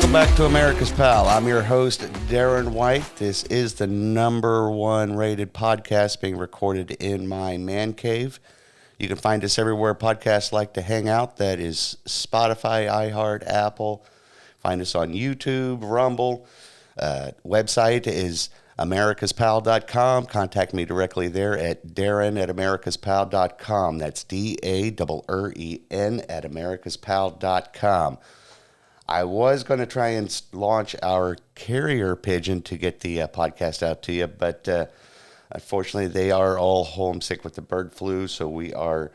Welcome back to America's Pal. I'm your host, Darren White. This is the #1 rated podcast being recorded in my man cave. You can find us everywhere podcasts like to hang out. That is Spotify, iHeart, Apple. Find us on YouTube, Rumble. Website is americaspal.com. Contact me directly there at darren@americaspal.com. That's DARREN at americaspal.com. I was going to try and launch our carrier pigeon to get the podcast out to you, but unfortunately they are all homesick with the bird flu, so we're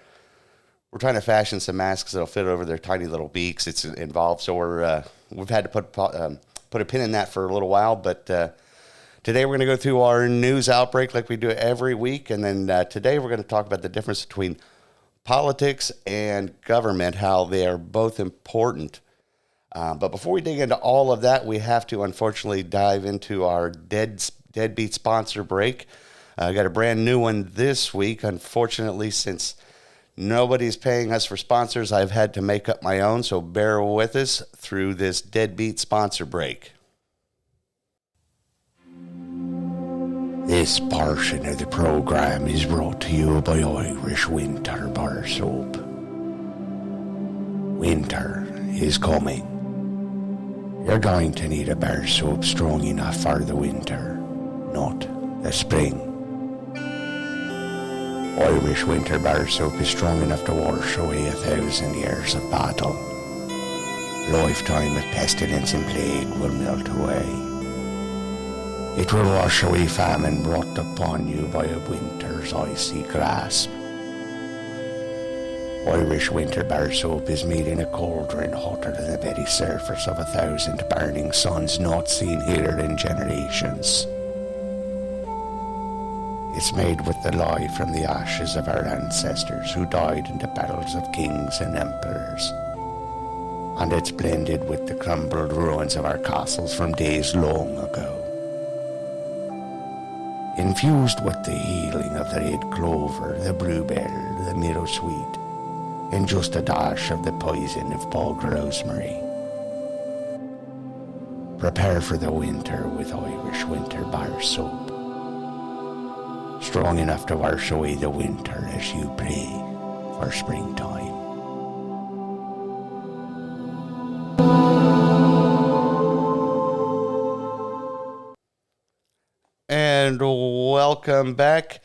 trying to fashion some masks that'll fit over their tiny little beaks. It's involved, so we've had to put a pin in that for a little while, but today we're going to go through our news outbreak like we do every week, and then today we're going to talk about the difference between politics and government, how they are both important. But before we dig into all of that, we have to unfortunately dive into our deadbeat sponsor break. I got a brand new one this week. Unfortunately, since nobody's paying us for sponsors, I've had to make up my own, so bear with us through this deadbeat sponsor break. This portion of the program is brought to you by Irish Winter Bar Soap. Winter is coming. You're going to need a bar soap strong enough for the winter, not the spring. Irish Winter Bar Soap is strong enough to wash away 1,000 years of battle. Lifetime of pestilence and plague will melt away. It will wash away famine brought upon you by a winter's icy grasp. Irish Winter Bar Soap is made in a cauldron hotter than the very surface of 1,000 burning suns not seen here in generations. It's made with the life from the ashes of our ancestors who died in the battles of kings and emperors. And it's blended with the crumbled ruins of our castles from days long ago. Infused with the healing of the red clover, the bluebell, the meadowsweet, and just a dash of the poison of bog rosemary. Prepare for the winter with Irish Winter Bar Soap. Strong enough to wash away the winter as you pray for springtime. And welcome back.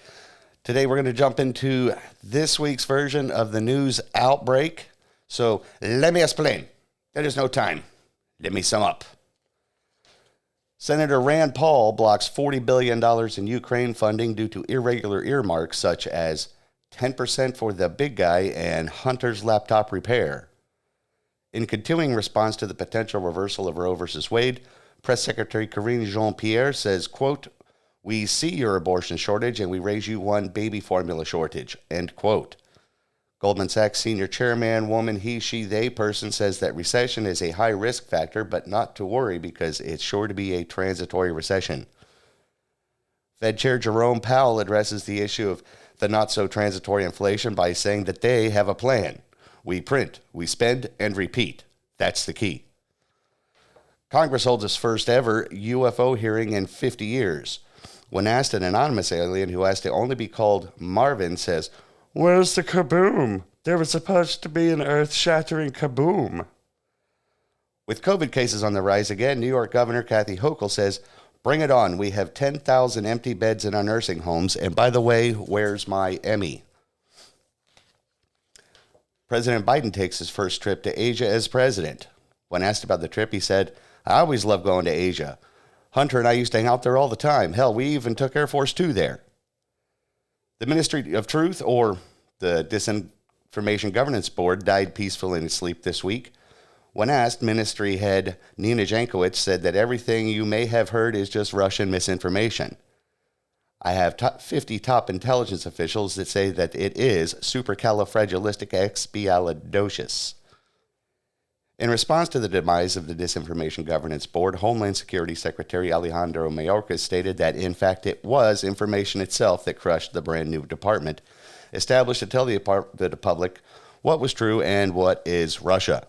Today we're going to jump into this week's version of the news outbreak. So let me explain. There is no time. Let me sum up. Senator Rand Paul blocks $40 billion in Ukraine funding due to irregular earmarks such as 10% for the big guy and Hunter's laptop repair. In continuing response to the potential reversal of Roe v. Wade, Press Secretary Karine Jean-Pierre says, quote, "We see your abortion shortage and we raise you one baby formula shortage," end quote. Goldman Sachs senior chairman, woman, he, she, they person says that recession is a high risk factor, but not to worry because it's sure to be a transitory recession. Fed Chair Jerome Powell addresses the issue of the not so transitory inflation by saying that they have a plan. We print, we spend, and repeat. That's the key. Congress holds its first ever UFO hearing in 50 years. When asked, an anonymous alien who asked to only be called Marvin says, "Where's the kaboom? There was supposed to be an earth-shattering kaboom." With COVID cases on the rise again, New York Governor Kathy Hochul says, "Bring it on. We have 10,000 empty beds in our nursing homes. And by the way, where's my Emmy?" President Biden takes his first trip to Asia as president. When asked about the trip, he said, "I always love going to Asia. Hunter and I used to hang out there all the time. Hell, we even took Air Force Two there." The Ministry of Truth, or the Disinformation Governance Board, died peacefully in its sleep this week. When asked, Ministry head Nina Jankowicz said that everything you may have heard is just Russian misinformation. I have 50 top intelligence officials that say that it is supercalifragilisticexpialidocious. In response to the demise of the Disinformation Governance Board, Homeland Security Secretary Alejandro Mayorkas stated that, in fact, it was information itself that crushed the brand new department, established to tell the public what was true and what is Russia.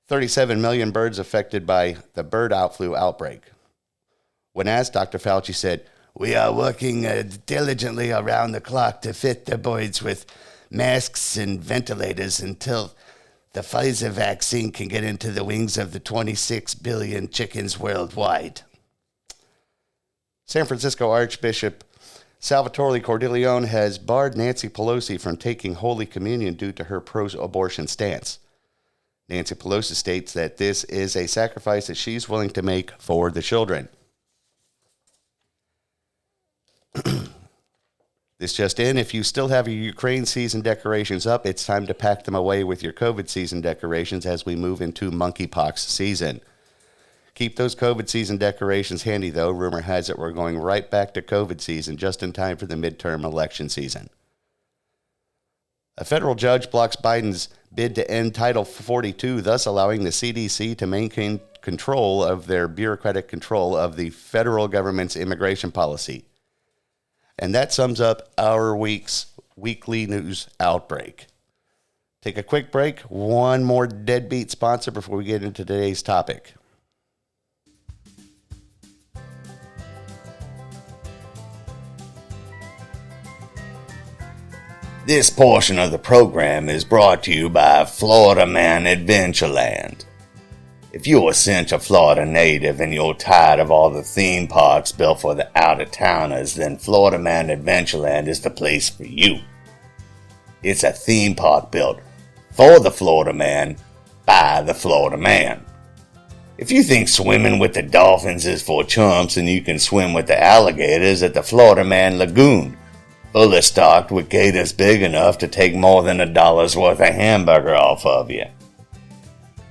37 million birds affected by the bird flu outbreak. When asked, Dr. Fauci said, "We are working diligently around the clock to fit the birds with masks and ventilators until the Pfizer vaccine can get into the wings of the 26 billion chickens worldwide." San Francisco Archbishop Salvatore Cordileone has barred Nancy Pelosi from taking Holy Communion due to her pro-abortion stance. Nancy Pelosi states that this is a sacrifice that she's willing to make for the children. This just in, if you still have your Ukraine season decorations up, it's time to pack them away with your COVID season decorations as we move into monkeypox season. Keep those COVID season decorations handy, though. Rumor has it we're going right back to COVID season just in time for the midterm election season. A federal judge blocks Biden's bid to end Title 42, thus allowing the CDC to maintain control of their bureaucratic control of the federal government's immigration policy. And that sums up our week's weekly news outbreak. Take a quick break. One more deadbeat sponsor before we get into today's topic. This portion of the program is brought to you by Florida Man Adventureland. If you're a Central Florida native and you're tired of all the theme parks built for the out-of-towners, then Florida Man Adventureland is the place for you. It's a theme park built for the Florida man, by the Florida man. If you think swimming with the dolphins is for chumps and you can swim with the alligators at the Florida Man Lagoon, fully stocked with gators big enough to take more than $1 worth of hamburger off of you.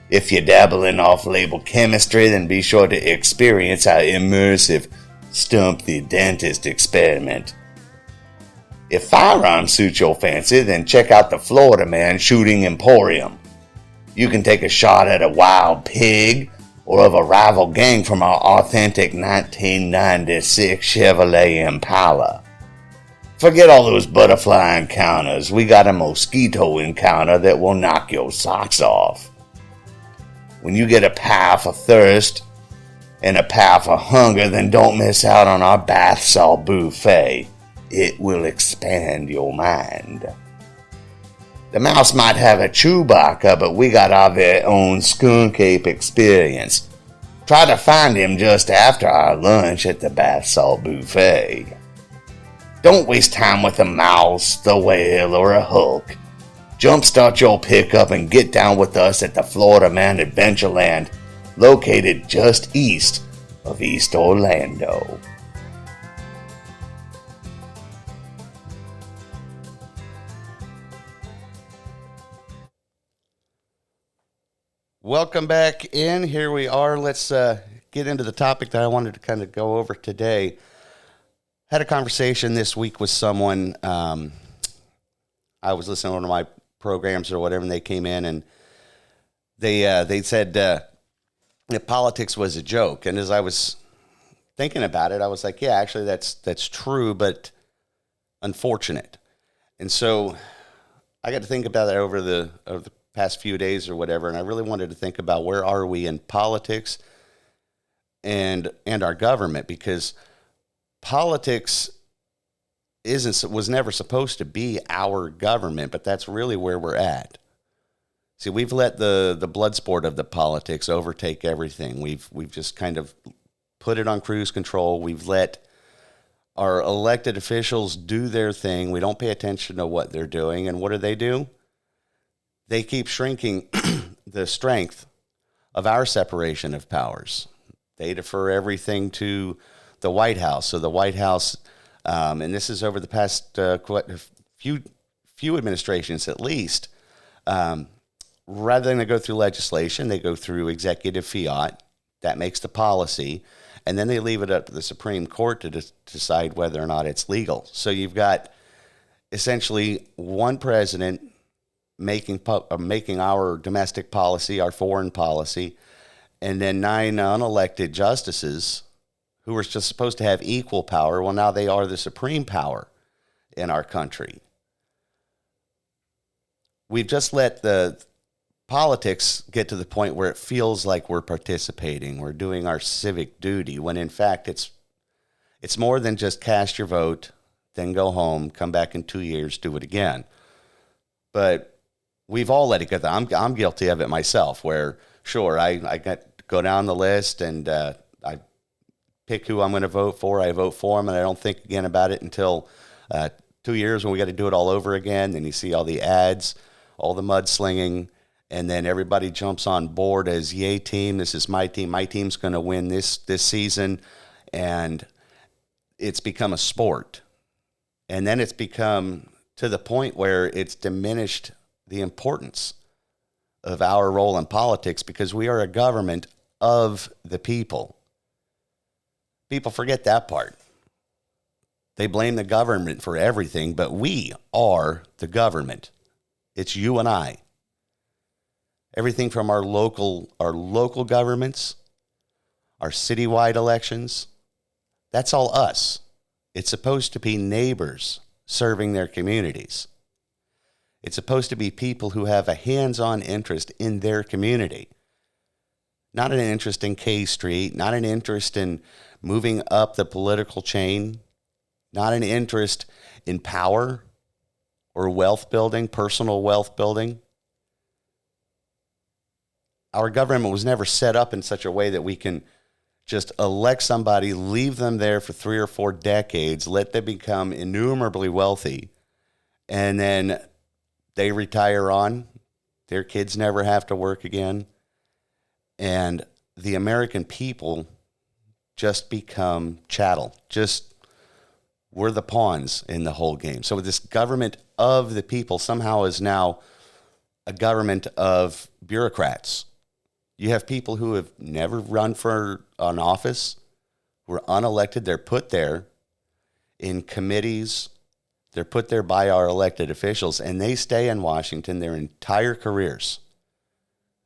If you dabble in off-label chemistry, then be sure to experience our immersive Stump the Dentist experiment. If firearms suit your fancy, then check out the Florida Man Shooting Emporium. You can take a shot at a wild pig or of a rival gang from our authentic 1996 Chevrolet Impala. Forget all those butterfly encounters. We got a mosquito encounter that will knock your socks off. When you get a path for thirst and a path for hunger, then don't miss out on our bath salt buffet. It will expand your mind. The mouse might have a Chewbacca, but we got our very own skunk ape experience. Try to find him just after our lunch at the bath salt buffet. Don't waste time with a mouse, the whale, or a Hulk. Jumpstart your pickup and get down with us at the Florida Man Adventureland, located just east of East Orlando. Welcome back in. Here we are. Let's get into the topic that I wanted to kind of go over today. Had a conversation this week with someone. I was listening to one of my programs or whatever, and they came in and they said that politics was a joke. And as I was thinking about it, I was like, yeah, actually that's true, but unfortunate. And so I got to think about that over the past few days or whatever, and I really wanted to think about where are we in politics and our government, because politics was never supposed to be our government, but that's really where we're at. See, we've let the blood sport of the politics overtake everything. We've just kind of put it on cruise control. We've let our elected officials do their thing. We don't pay attention to what they're doing. And what do? They keep shrinking the strength of our separation of powers. They defer everything to the White House. So the White House, and this is over the past few administrations at least, rather than go through legislation, they go through executive fiat. That makes the policy. And then they leave it up to the Supreme Court to decide whether or not it's legal. So you've got essentially one president making our domestic policy, our foreign policy, and then 9 unelected justices who are just supposed to have equal power. Well, now they are the supreme power in our country. We've just let the politics get to the point where it feels like we're participating, we're doing our civic duty, when in fact it's more than just cast your vote, then go home, come back in 2 years, do it again. But we've all let it go. I'm guilty of it myself, where sure, I go down the list and I pick who I'm going to vote for. I vote for them, and I don't think again about it until 2 years when we got to do it all over again. Then you see all the ads, all the mudslinging, and then everybody jumps on board as yay team. This is my team. My team's going to win this season, and it's become a sport. And then it's become to the point where it's diminished the importance of our role in politics, because we are a government of the people. People forget that part. They blame the government for everything, but we are the government. It's you and I. Everything from our local governments, our citywide elections, that's all us. It's supposed to be neighbors serving their communities. It's supposed to be people who have a hands-on interest in their community. Not an interest in K Street, not an interest in moving up the political chain, not an interest in power or wealth building, personal wealth building. Our government was never set up in such a way that we can just elect somebody, leave them there for 3 or 4 decades, let them become innumerably wealthy, and then they retire on. Their kids never have to work again. And the American people just become chattel. Just, we're the pawns in the whole game. So this government of the people somehow is now a government of bureaucrats. You have people who have never run for an office, who are unelected. They're put there in committees. They're put there by our elected officials, and they stay in Washington their entire careers.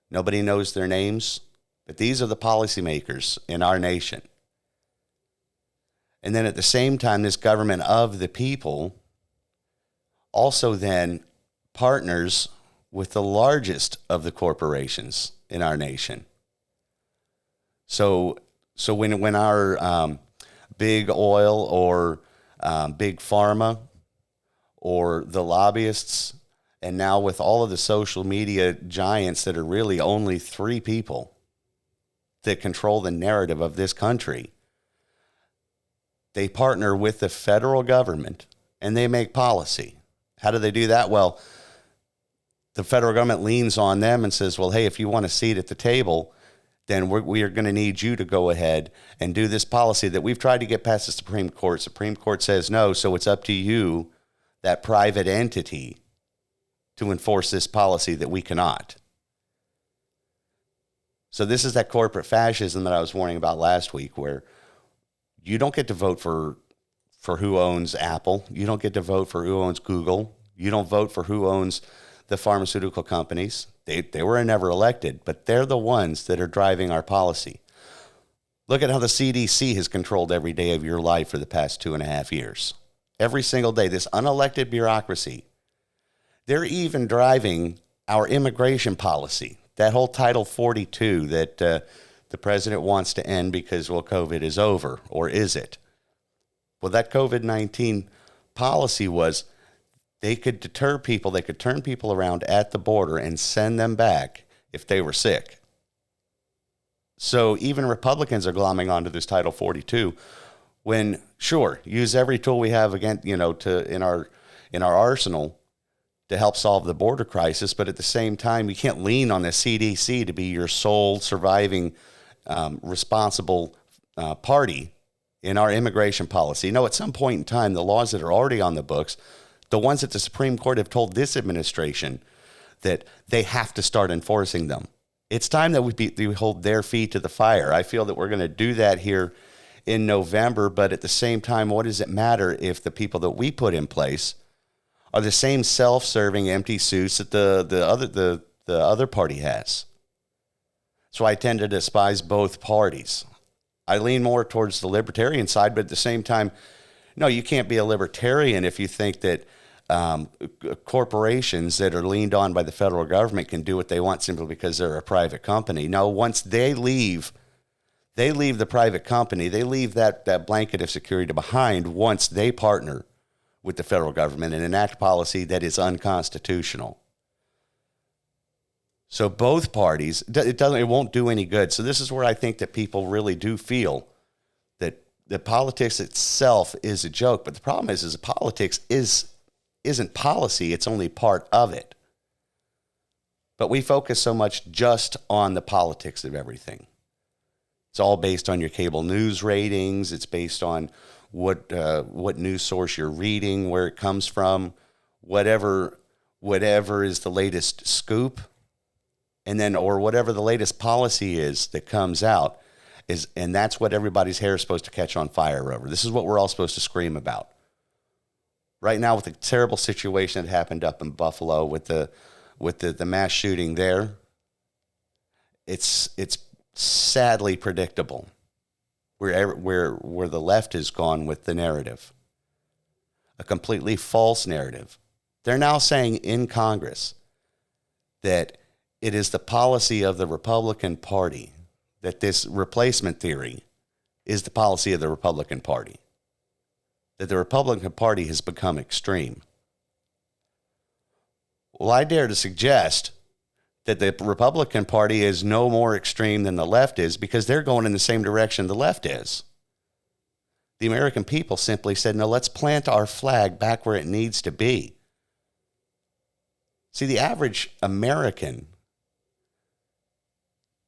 Nobody knows their names, but these are the policymakers in our nation. And then at the same time, this government of the people also then partners with the largest of the corporations in our nation. So when our big oil or big pharma or the lobbyists, and now with all of the social media giants that are really only 3 people that control the narrative of this country, they partner with the federal government and they make policy. How do they do that? Well, the federal government leans on them and says, well, hey, if you want a seat at the table, then we are going to need you to go ahead and do this policy that we've tried to get past the Supreme Court. Supreme Court says no, so it's up to you, that private entity, to enforce this policy that we cannot. So this is that corporate fascism that I was warning about last week, where you don't get to vote for who owns Apple. You don't get to vote for who owns Google. You don't vote for who owns the pharmaceutical companies. They were never elected, but they're the ones that are driving our policy. Look at how the CDC has controlled every day of your life for the past 2.5 years. Every single day, this unelected bureaucracy. They're even driving our immigration policy, that whole Title 42 that the president wants to end because, well, COVID is over, or is it? Well, that COVID-19 policy was they could deter people, they could turn people around at the border and send them back if they were sick. So even Republicans are glomming onto this Title 42 when, sure, use every tool we have again, in our arsenal to help solve the border crisis, but at the same time, you can't lean on the CDC to be your sole surviving responsible party in our immigration policy. At some point in time, the laws that are already on the books, the ones that the Supreme Court have told this administration that they have to start enforcing them. It's time that we hold their feet to the fire. I feel that we're going to do that here in November, but at the same time, what does it matter if the people that we put in place are the same self-serving empty suits that the other party has? So I tend to despise both parties. I lean more towards the libertarian side, but at the same time, no, you can't be a libertarian if you think that corporations that are leaned on by the federal government can do what they want simply because they're a private company. No, once they leave the private company, they leave that blanket of security behind once they partner with the federal government and enact policy that is unconstitutional. So both parties, it won't do any good. So this is where I think that people really do feel that the politics itself is a joke. But the problem is politics isn't policy. It's only part of it. But we focus so much just on the politics of everything. It's all based on your cable news ratings. It's based on what news source you're reading, where it comes from, whatever is the latest scoop. And then, or whatever the latest policy is that comes out, and that's what everybody's hair is supposed to catch on fire over. This is what we're all supposed to scream about. Right now, with the terrible situation that happened up in Buffalo with the mass shooting there, it's sadly predictable where the left has gone with the narrative, a completely false narrative. They're now saying in Congress that it is the policy of the Republican Party, that this replacement theory is the policy of the Republican Party, that the Republican Party has become extreme. Well, I dare to suggest that the Republican Party is no more extreme than the left is because they're going in the same direction the left is. The American people simply said, no, let's plant our flag back where it needs to be. See, the average American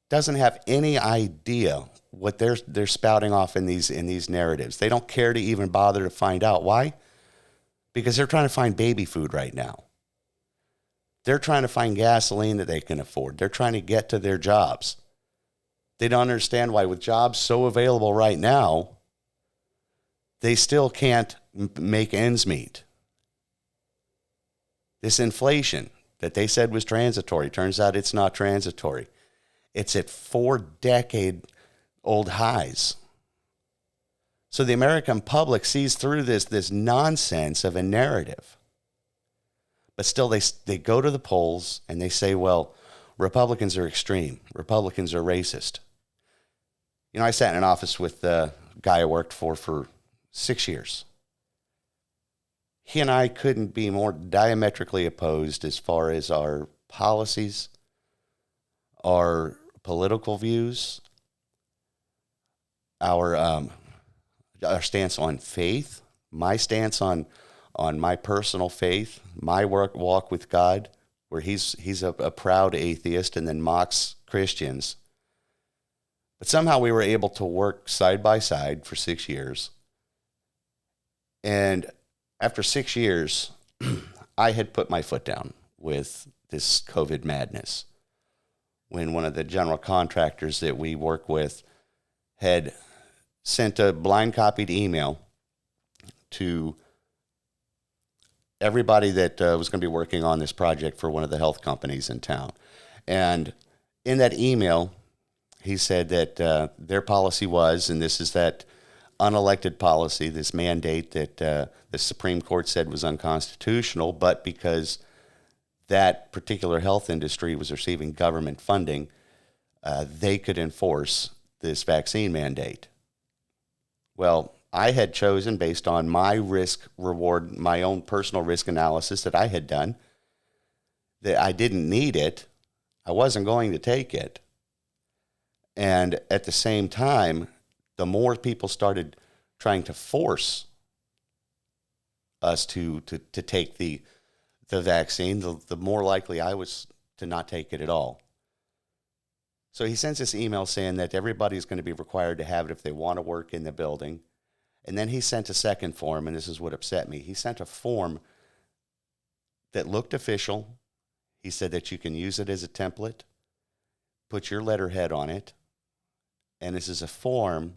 doesn't have any idea what they're spouting off in these narratives. They don't care to even bother to find out. Why? Because they're trying to find baby food right now. They're trying to find gasoline that they can afford. They're trying to get to their jobs. They don't understand why, with jobs so available right now, they still can't make ends meet. This inflation that they said was transitory, turns out it's not transitory. It's at 4-decade-old highs. So the American public sees through this nonsense of a narrative. But still, they go to the polls and they say, well, Republicans are extreme. Republicans are racist. You know, I sat in an office with a guy I worked for 6 years. He and I couldn't be more diametrically opposed as far as our policies, our political views, our stance on faith, my stance on my personal faith, my walk with God, where he's a proud atheist and then mocks Christians. But somehow we were able to work side by side for 6 years. And after 6 years, I had put my foot down with this COVID madness, when one of the general contractors that we work with had sent a blind copied email to everybody that was going to be working on this project for one of the health companies in town. And in that email, he said that their policy was, and this is that unelected policy, this mandate that the Supreme Court said was unconstitutional, but because that particular health industry was receiving government funding, they could enforce this vaccine mandate. Well, I had chosen, based on my risk reward, my own personal risk analysis that I had done, that I didn't need it. I wasn't going to take it. And at the same time, the more people started trying to force us to take the vaccine, the more likely I was to not take it at all. So he sends this email saying that everybody's going to be required to have it if they want to work in the building. And then he sent a second form, and this is what upset me. He sent a form that looked official. He said that you can use it as a template, put your letterhead on it, and this is a form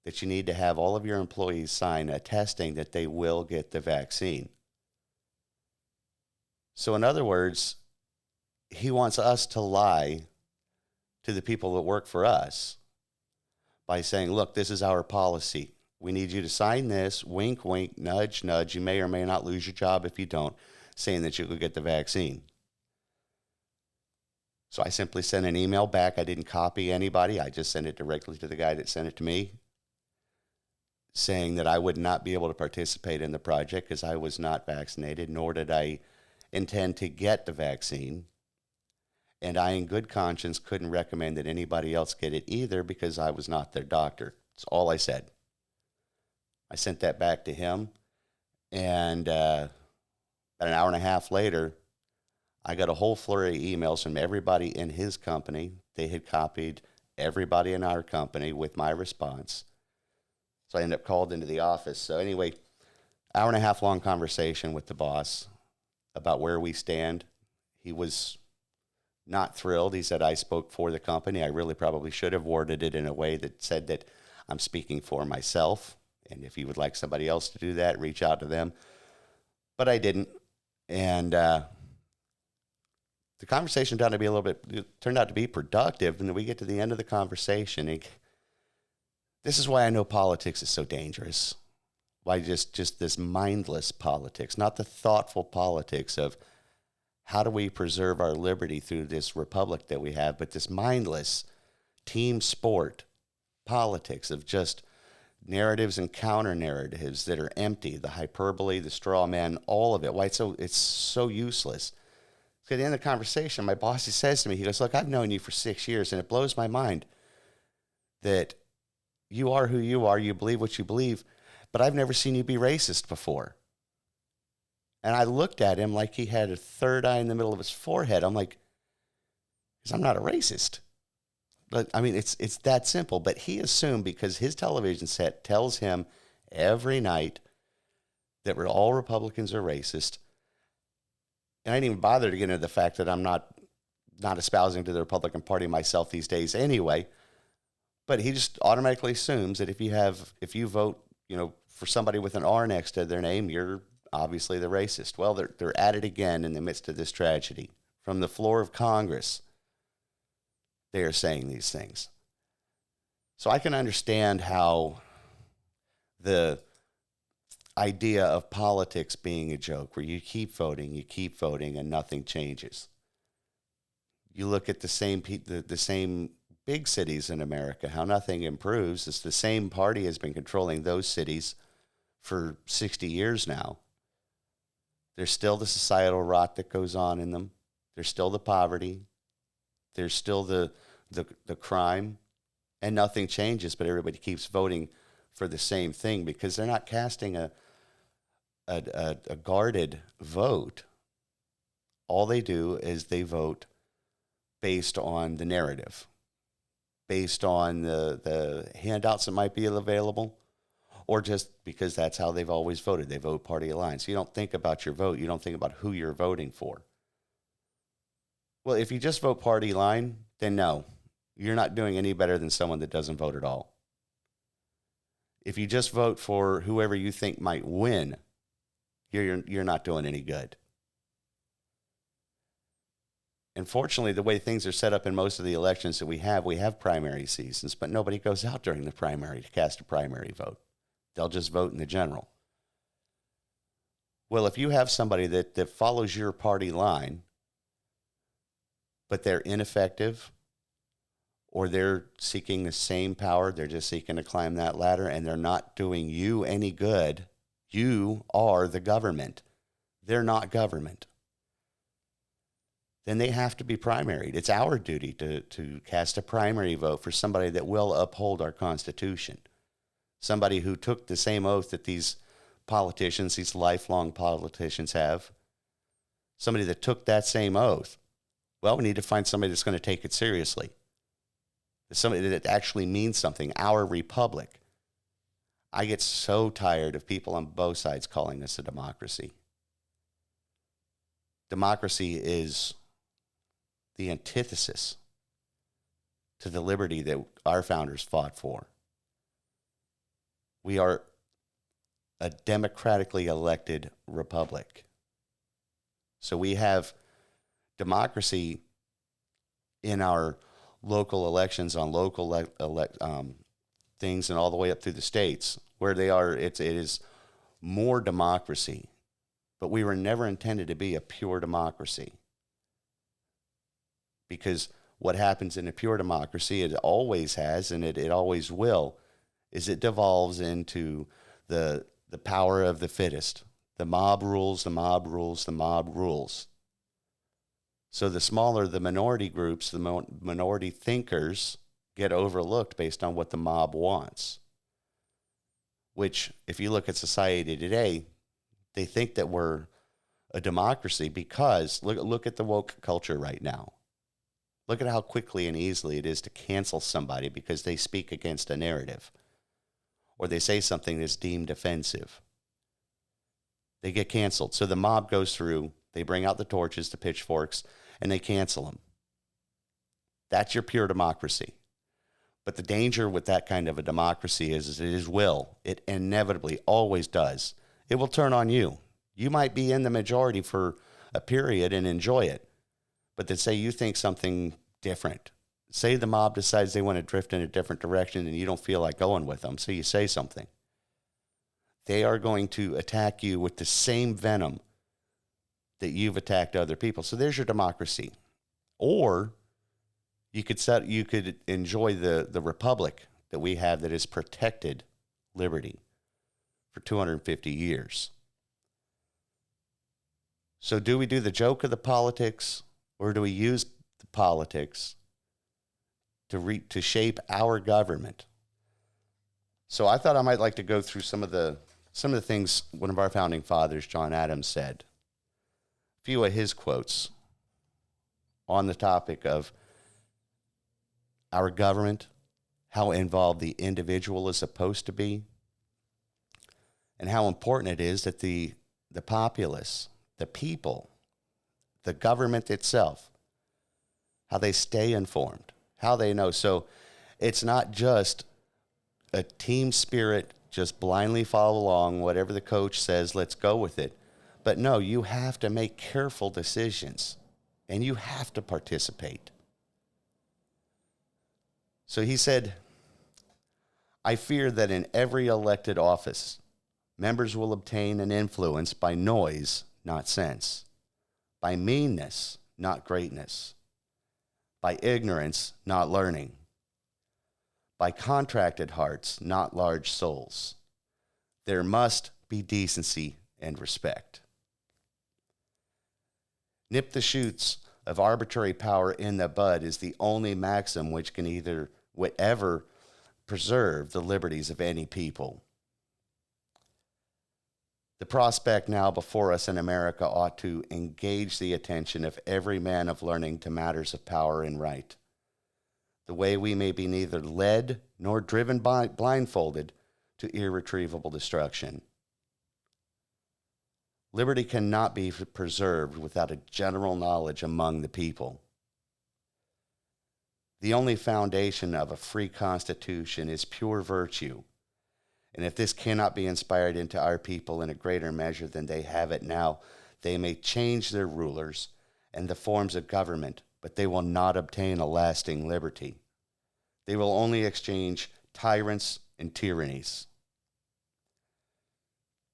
that you need to have all of your employees sign attesting that they will get the vaccine. So in other words, he wants us to lie to the people that work for us by saying, look, this is our policy. We need you to sign this, wink, wink, nudge, nudge. You may or may not lose your job if you don't, saying that you could get the vaccine. So I simply sent an email back. I didn't copy anybody. I just sent it directly to the guy that sent it to me, saying that I would not be able to participate in the project because I was not vaccinated, nor did I intend to get the vaccine. And I, in good conscience, couldn't recommend that anybody else get it either because I was not their doctor. That's all I said. I sent that back to him, and about an hour and a half later, I got a whole flurry of emails from everybody in his company. They had copied everybody in our company with my response. So I ended up called into the office. So anyway, hour and a half long conversation with the boss about where we stand. He was not thrilled. He said I spoke for the company. I really probably should have worded it in a way that said that I'm speaking for myself. And if you would like somebody else to do that, reach out to them. But I didn't. And the conversation turned out to be productive. And then we get to the end of the conversation. And this is why I know politics is so dangerous. Why just this mindless politics, not the thoughtful politics of how do we preserve our liberty through this republic that we have, but this mindless team sport politics of just narratives and counter narratives that are empty, the hyperbole, the straw man, all of it. Why it's so useless. So at the end of the conversation, my boss, he says to me, he goes, look, I've known you for 6 years, and it blows my mind that you are who you are, you believe what you believe, but I've never seen you be racist before. And I looked at him like he had a third eye in the middle of his forehead. I'm like, because I'm not a racist. But I mean, it's that simple. But he assumed because his television set tells him every night that all Republicans are racist. And I didn't even bother to get into the fact that I'm not espousing to the Republican Party myself these days anyway. But he just automatically assumes that if you vote, for somebody with an R next to their name, you're obviously the racist. Well, they're at it again in the midst of this tragedy. From the floor of Congress, they are saying these things. So I can understand how the idea of politics being a joke, where you keep voting, and nothing changes. You look at the same big cities in America, how nothing improves. It's the same party has been controlling those cities for 60 years now. There's still the societal rot that goes on in them. There's still the poverty. There's still the crime, and nothing changes, but everybody keeps voting for the same thing because they're not casting a guarded vote. All they do is they vote based on the narrative, based on the handouts that might be available, or just because that's how they've always voted. They vote party aligned. So you don't think about your vote. You don't think about who you're voting for. Well, if you just vote party line, then no, you're not doing any better than someone that doesn't vote at all. If you just vote for whoever you think might win, you're not doing any good. Unfortunately, the way things are set up in most of the elections that we have primary seasons, but nobody goes out during the primary to cast a primary vote. They'll just vote in the general. Well, if you have somebody that follows your party line, but they're ineffective, or they're seeking the same power, they're just seeking to climb that ladder, and they're not doing you any good, you are the government. They're not government. Then they have to be primaried. It's our duty to cast a primary vote for somebody that will uphold our Constitution. Somebody who took the same oath that these politicians, these lifelong politicians have. Somebody that took that same oath. Well, we need to find somebody that's going to take it seriously. Somebody that actually means something. Our republic. I get so tired of people on both sides calling this a democracy. Democracy is the antithesis to the liberty that our founders fought for. We are a democratically elected republic. So we have democracy in our local elections on local things and all the way up through the states. where they are. It is more democracy, but we were never intended to be a pure democracy. Because what happens in a pure democracy, it always has, and it always will, is it devolves into the power of the fittest. The mob rules, the mob rules, the mob rules. So the smaller the minority groups, the minority thinkers get overlooked based on what the mob wants. Which, if you look at society today, they think that we're a democracy because look at the woke culture right now. Look at how quickly and easily it is to cancel somebody because they speak against a narrative or they say something that's deemed offensive. They get canceled. So the mob goes through, they bring out the torches, the pitchforks, and they cancel them. That's your pure democracy. But the danger with that kind of a democracy is it is will. It inevitably always does. It will turn on you. You might be in the majority for a period and enjoy it. But then say you think something different. Say the mob decides they want to drift in a different direction and you don't feel like going with them. So you say something. They are going to attack you with the same venom that you've attacked other people. So there's your democracy. Or you could enjoy the republic that we have that has protected liberty for 250 years. So do we do the joke of the politics, or do we use the politics to shape our government? So I thought I might like to go through some of the things one of our founding fathers, John Adams, said. A few of his quotes on the topic of our government, how involved the individual is supposed to be, and how important it is that the populace, the people, the government itself, how they stay informed, how they know. So it's not just a team spirit, just blindly follow along, whatever the coach says, let's go with it. But no, you have to make careful decisions, and you have to participate. So he said, I fear that in every elected office, members will obtain an influence by noise, not sense, by meanness, not greatness, by ignorance, not learning, by contracted hearts, not large souls. There must be decency and respect. Nip the shoots of arbitrary power in the bud is the only maxim which can ever preserve the liberties of any people. The prospect now before us in America ought to engage the attention of every man of learning to matters of power and right, the way we may be neither led nor driven blindfolded to irretrievable destruction. Liberty cannot be preserved without a general knowledge among the people. The only foundation of a free constitution is pure virtue. And if this cannot be inspired into our people in a greater measure than they have it now, they may change their rulers and the forms of government, but they will not obtain a lasting liberty. They will only exchange tyrants and tyrannies.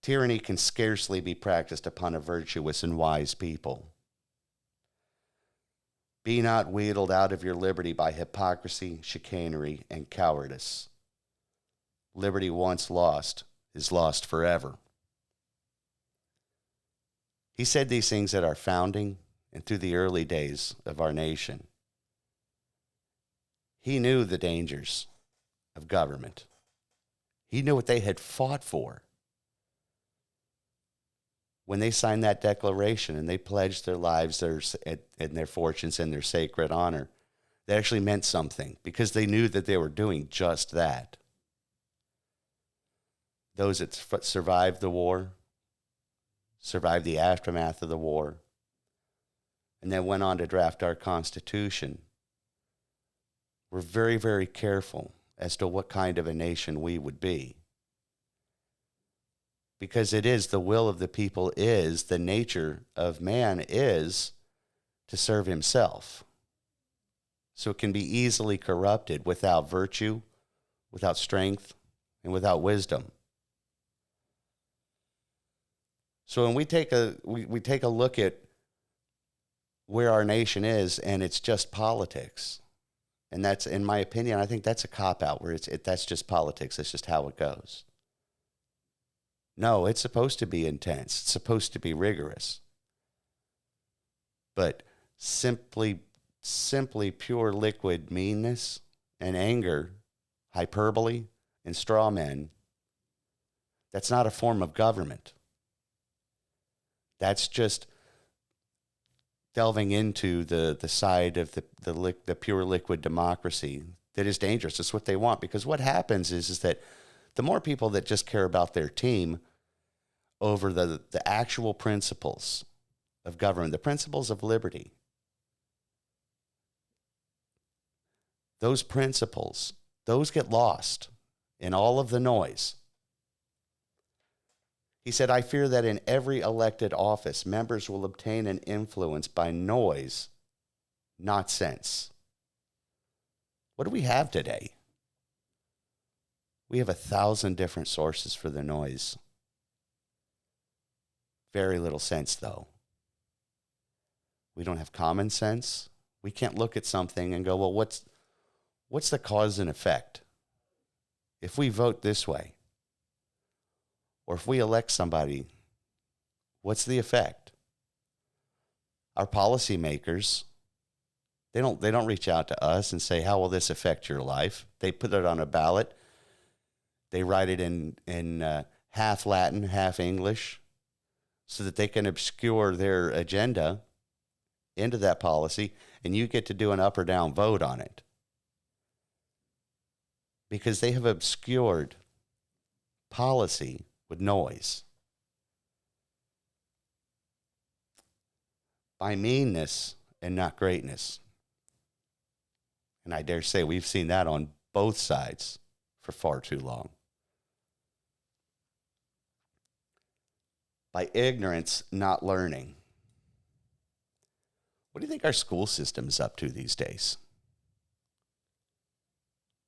Tyranny can scarcely be practiced upon a virtuous and wise people. Be not wheedled out of your liberty by hypocrisy, chicanery, and cowardice. Liberty once lost is lost forever. He said these things at our founding and through the early days of our nation. He knew the dangers of government. He knew what they had fought for. When they signed that declaration and they pledged their lives and their fortunes and their sacred honor, that actually meant something because they knew that they were doing just that. Those that survived the war, survived the aftermath of the war, and then went on to draft our Constitution, were very, very careful as to what kind of a nation we would be. Because it is the will of the people, is the nature of man is to serve himself. So it can be easily corrupted without virtue, without strength, and without wisdom. So when we take a look at where our nation is, and it's just politics, and that's, in my opinion, I think that's a cop out where that's just politics. It's just how it goes. No, it's supposed to be intense. It's supposed to be rigorous. But simply pure liquid meanness and anger, hyperbole and straw men, that's not a form of government. That's just delving into the side of the pure liquid democracy that is dangerous. It's what they want, because what happens is that the more people that just care about their team over the actual principles of government, the principles of liberty, those principles, those get lost in all of the noise. He said, I fear that in every elected office, members will obtain an influence by noise, not sense. What do we have today? We have 1,000 different sources for the noise. Very little sense, though. We don't have common sense. We can't look at something and go, well, what's the cause and effect? If we vote this way, or if we elect somebody, what's the effect? Our policymakers, they don't reach out to us and say, how will this affect your life? They put it on a ballot. They write it in half Latin, half English, so that they can obscure their agenda into that policy, and you get to do an up or down vote on it. Because they have obscured policy with noise. By meanness and not greatness. And I dare say we've seen that on both sides for far too long. By ignorance, not learning. What do you think our school system is up to these days?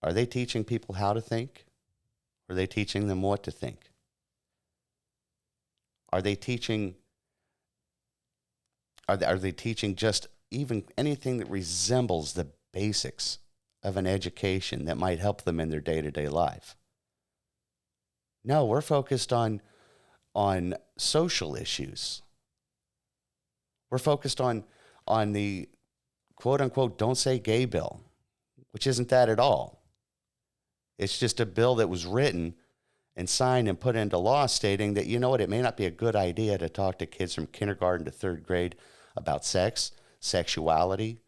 Are they teaching people how to think? Or are they teaching them what to think? Are they teaching just even anything that resembles the basics of an education that might help them in their day-to-day life? No, we're focused on social issues. We're focused on the quote-unquote don't say gay bill, which isn't that at all. It's just a bill that was written and signed and put into law stating that, you know what, it may not be a good idea to talk to kids from kindergarten to third grade about sex, sexuality,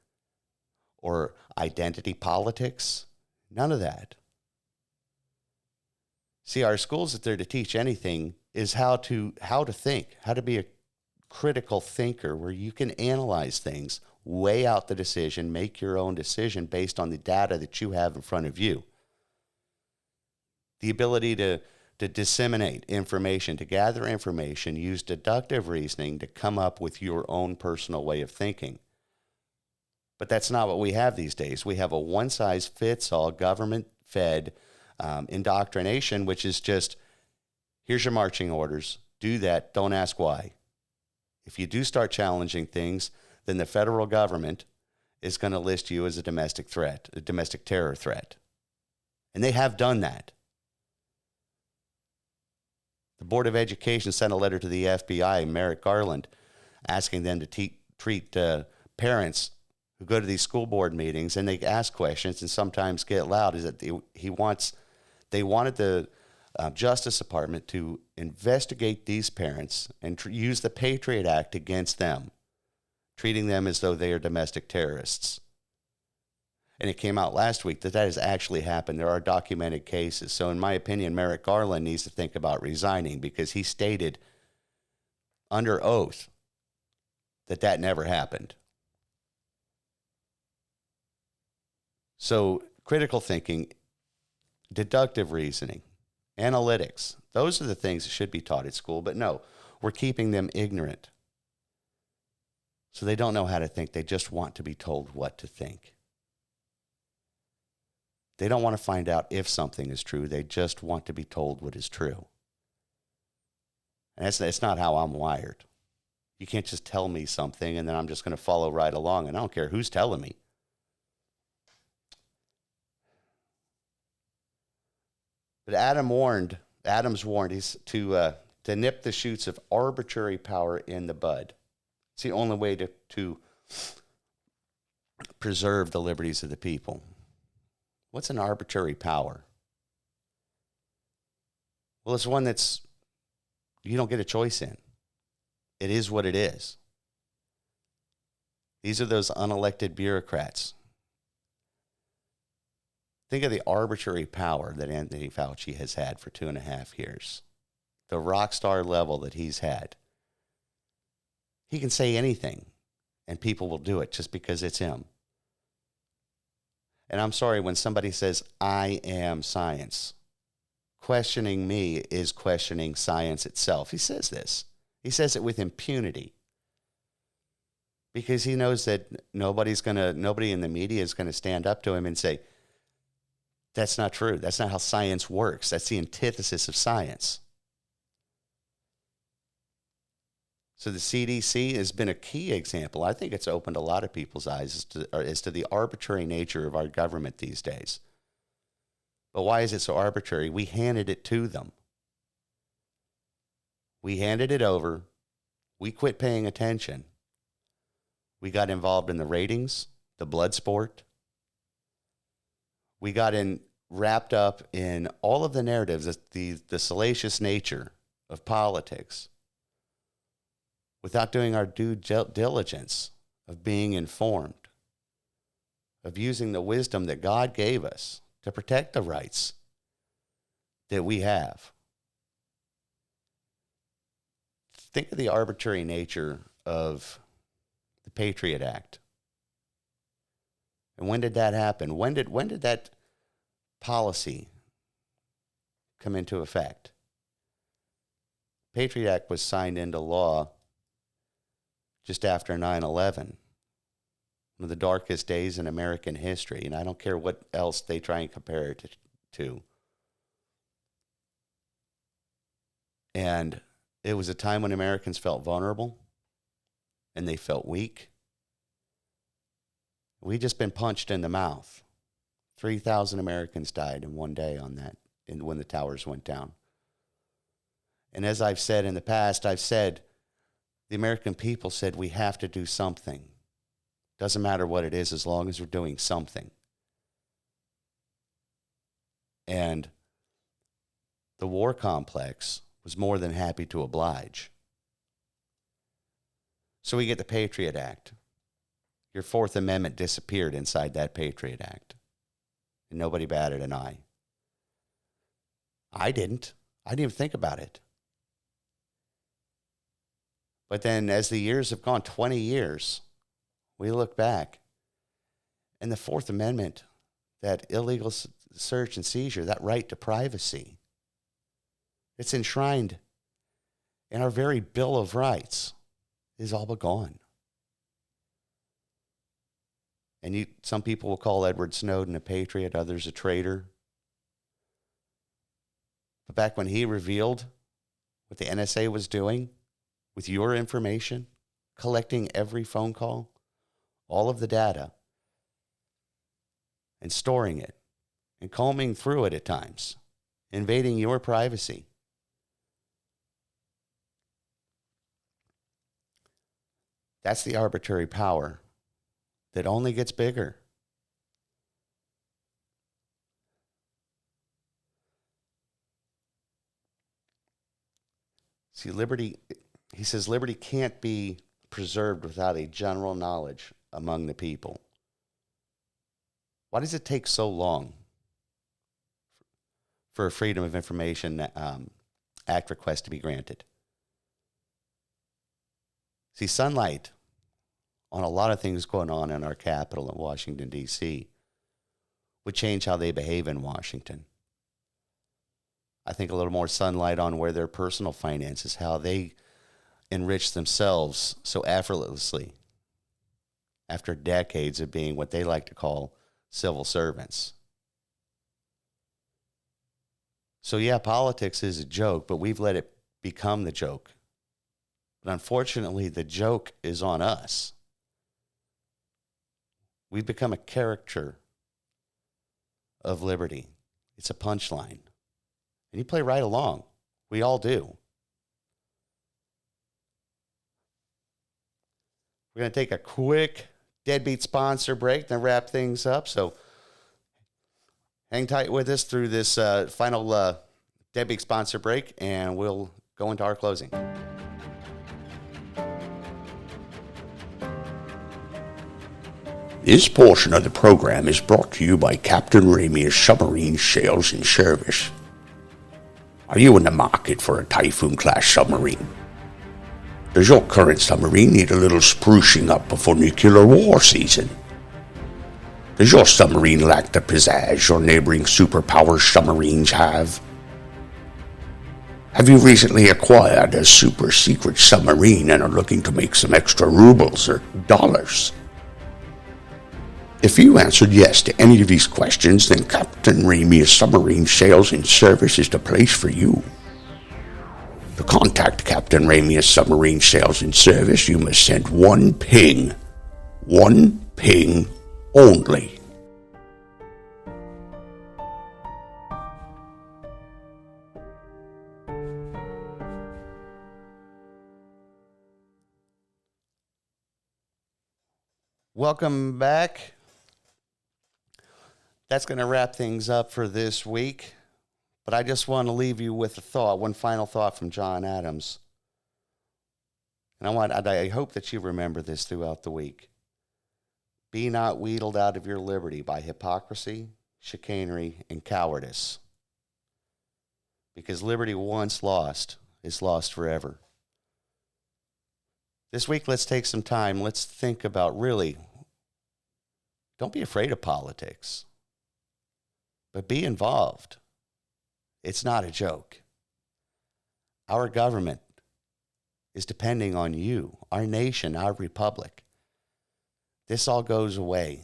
or identity politics. None of that. See, our schools, if they're to teach anything, is how to think, how to be a critical thinker where you can analyze things, weigh out the decision, make your own decision based on the data that you have in front of you. The ability to disseminate information, to gather information, use deductive reasoning to come up with your own personal way of thinking. But that's not what we have these days. We have a one-size-fits-all government-fed indoctrination, which is just, here's your marching orders. Do that. Don't ask why. If you do start challenging things, then the federal government is going to list you as a domestic threat, a domestic terror threat. And they have done that. The Board of Education sent a letter to the FBI, Merrick Garland, asking them to treat parents who go to these school board meetings and they ask questions and sometimes get loud. Is that they wanted the Justice Department to investigate these parents and use the Patriot Act against them, treating them as though they are domestic terrorists. And it came out last week that has actually happened. There are documented cases. So in my opinion, Merrick Garland needs to think about resigning because he stated under oath that never happened. So critical thinking, deductive reasoning, analytics, those are the things that should be taught at school. But no, we're keeping them ignorant. So they don't know how to think. They just want to be told what to think. They don't want to find out if something is true. They just want to be told what is true. And that's not how I'm wired. You can't just tell me something and then I'm just going to follow right along, and I don't care who's telling me. But Adams warned he's to nip the shoots of arbitrary power in the bud. It's the only way to preserve the liberties of the people. What's an arbitrary power? Well, it's one that's you don't get a choice in. It is what it is. These are those unelected bureaucrats. Think of the arbitrary power that Anthony Fauci has had for 2.5 years. The rock star level that he's had. He can say anything, and people will do it just because it's him. And I'm sorry, when somebody says, I am science, questioning me is questioning science itself. He says this. He says it with impunity. Because he knows that nobody in the media is going to stand up to him and say, that's not true. That's not how science works. That's the antithesis of science. So the CDC has been a key example. I think it's opened a lot of people's eyes as to the arbitrary nature of our government these days. But why is it so arbitrary? We handed it to them. We handed it over. We quit paying attention. We got involved in the ratings, the blood sport. We got wrapped up in all of the narratives, the salacious nature of politics, without doing our due diligence of being informed, of using the wisdom that God gave us to protect the rights that we have. Think of the arbitrary nature of the Patriot Act. And when did that happen? When did that policy come into effect? Patriot Act was signed into law just after 9/11, one of the darkest days in American history, and I don't care what else they try and compare it to. And it was a time when Americans felt vulnerable and they felt weak. We just been punched in the mouth. 3,000 Americans died in one day on that, when the towers went down. And as I've said in the past, the American people said we have to do something. Doesn't matter what it is as long as we're doing something. And the war complex was more than happy to oblige. So we get the Patriot Act. Your Fourth Amendment disappeared inside that Patriot Act. And nobody batted an eye. I didn't even think about it. But then as the years have gone, 20 years, we look back, and the Fourth Amendment, that illegal search and seizure, that right to privacy, it's enshrined in our very Bill of Rights, is all but gone. And some people will call Edward Snowden a patriot, others a traitor. But back when he revealed what the NSA was doing with your information, collecting every phone call, all of the data, and storing it, and combing through it at times, invading your privacy. That's the arbitrary power that only gets bigger. See, he says liberty can't be preserved without a general knowledge among the people. Why does it take so long for a Freedom of Information Act request to be granted? See, sunlight on a lot of things going on in our capital in Washington, D.C. would change how they behave in Washington. I think a little more sunlight on where their personal finances, how they enrich themselves so effortlessly after decades of being what they like to call civil servants. So yeah, politics is a joke, but we've let it become the joke. But unfortunately, the joke is on us. We've become a caricature of liberty. It's a punchline. And you play right along. We all do. We're going to take a quick Deadbeat sponsor break, then wrap things up. So hang tight with us through this final Deadbeat sponsor break, and we'll go into our closing. This portion of the program is brought to you by Captain Ramia's Submarine Sales and Service. Are you in the market for a Typhoon-class submarine? Does your current submarine need a little sprucing up before nuclear war season? Does your submarine lack the pizzazz your neighboring superpower submarines have? Have you recently acquired a super secret submarine and are looking to make some extra rubles or dollars? If you answered yes to any of these questions, then Captain Ramia's Submarine Sales and Service is the place for you. To contact Captain Ramia's Submarine Sales and Service, you must send one ping. One ping only. Welcome back. That's going to wrap things up for this week. But I just want to leave you with a thought, one final thought from John Adams. And I hope that you remember this throughout the week. Be not wheedled out of your liberty by hypocrisy, chicanery, and cowardice. Because liberty once lost is lost forever. This week, let's take some time. Let's think about really, don't be afraid of politics, but be involved. It's not a joke. Our government is depending on you, our nation, our republic. This all goes away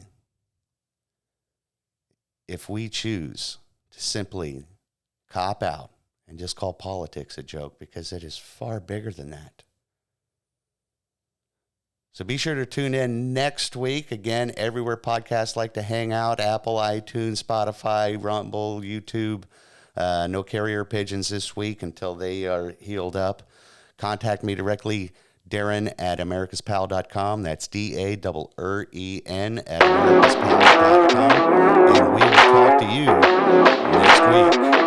if we choose to simply cop out and just call politics a joke, because it is far bigger than that. So be sure to tune in next week. Again, everywhere podcasts like to hang out: Apple, iTunes, Spotify, Rumble, YouTube. No carrier pigeons this week until they are healed up. Contact me directly, Darren at americaspal.com. That's DAREN at americaspal.com. And we will talk to you next week.